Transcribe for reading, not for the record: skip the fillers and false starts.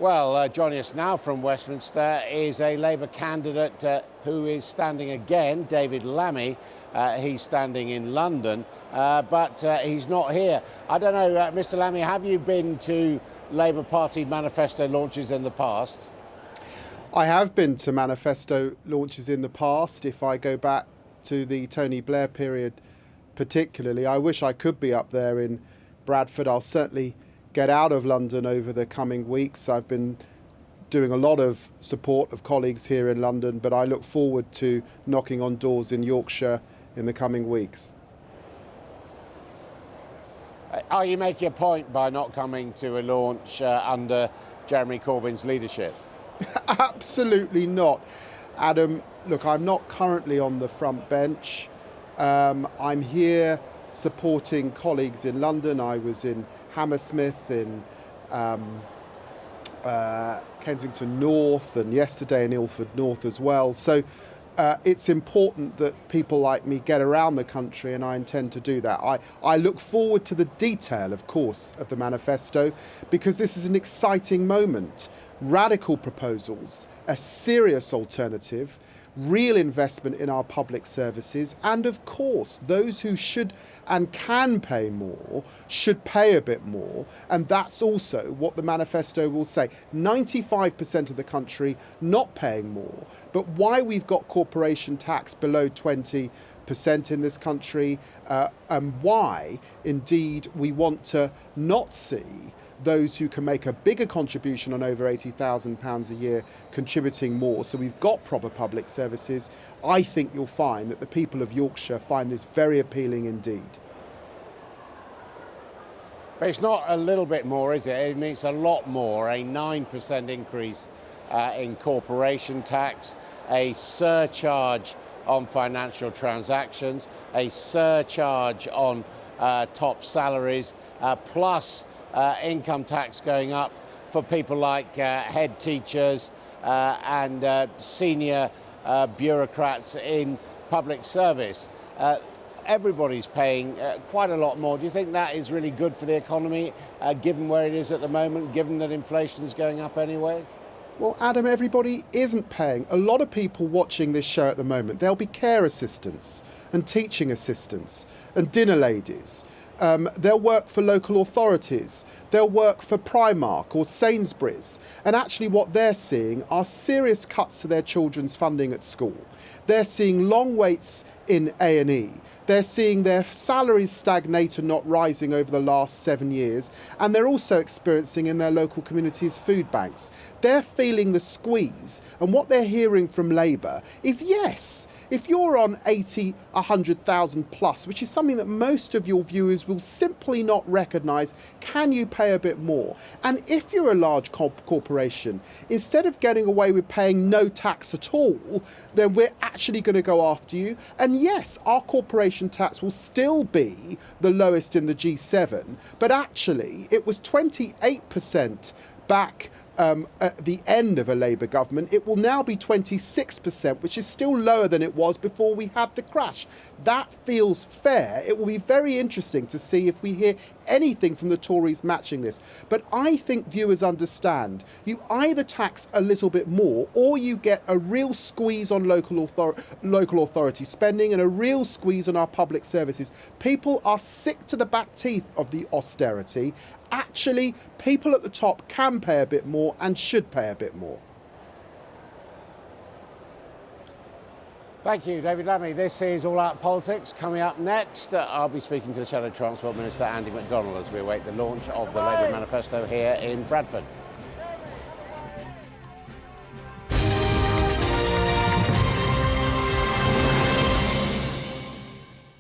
Well, joining us now from Westminster is a Labour candidate who is standing again, David Lammy. He's standing in London, but he's not here. I don't know, Mr. Lammy, have you been to Labour Party manifesto launches in the past? I have been to manifesto launches in the past. If I go back to the Tony Blair period particularly, I wish I could be up there in Bradford. I'll certainly get out of London over the coming weeks. I've been doing a lot of support of colleagues here in London, but I look forward to knocking on doors in Yorkshire in the coming weeks. Are you making a point by not coming to a launch under Jeremy Corbyn's leadership? Absolutely not. Adam, look, I'm not currently on the front bench. I'm here supporting colleagues in London. I was in Hammersmith, in Kensington North, and yesterday in Ilford North as well. So it's important that people like me get around the country, and I intend to do that. I look forward to the detail, of course, of the manifesto, because this is an exciting moment. Radical proposals, a serious alternative, real investment in our public services, and of course those who should and can pay more should pay a bit more, and that's also what the manifesto will say. 95% of the country not paying more, but why we've got corporation tax below 20% in this country, and why indeed we want to not see those who can make a bigger contribution on over £80,000 a year contributing more. So we've got proper public services. I think you'll find that the people of Yorkshire find this very appealing indeed. But it's not a little bit more, is it? I mean, it's a lot more, a 9% increase in corporation tax, a surcharge on financial transactions, a surcharge on top salaries, plus income tax going up for people like head teachers and senior bureaucrats in public service. Everybody's paying quite a lot more. Do you think that is really good for the economy, given where it is at the moment, given that inflation is going up anyway? Well, Adam, everybody isn't paying. A lot of people watching this show at the moment, there'll be care assistants and teaching assistants and dinner ladies. They'll work for local authorities, they'll work for Primark or Sainsbury's, and actually what they're seeing are serious cuts to their children's funding at school. They're seeing long waits in A&E, they're seeing their salaries stagnate and not rising over the last 7 years, and they're also experiencing in their local communities food banks. They're feeling the squeeze, and what they're hearing from Labour is yes, if you're on 80, 100,000 plus, which is something that most of your viewers will simply not recognise, can you pay a bit more? And if you're a large corporation, instead of getting away with paying no tax at all, then we're actually going to go after you. And yes, our corporation tax will still be the lowest in the G7, but actually it was 28% back at the end of a Labour government. It will now be 26%, which is still lower than it was before we had the crash. That feels fair. It will be very interesting to see if we hear anything from the Tories matching this. But I think viewers understand. You either tax a little bit more, or you get a real squeeze on local authority spending and a real squeeze on our public services. People are sick to the back teeth of the austerity. Actually, people at the top can pay a bit more and should pay a bit more. Thank you, David Lammy. This is All Out Politics. Coming up next, I'll be speaking to the Shadow Transport Minister Andy McDonald as we await the launch of the Labour manifesto here in Bradford.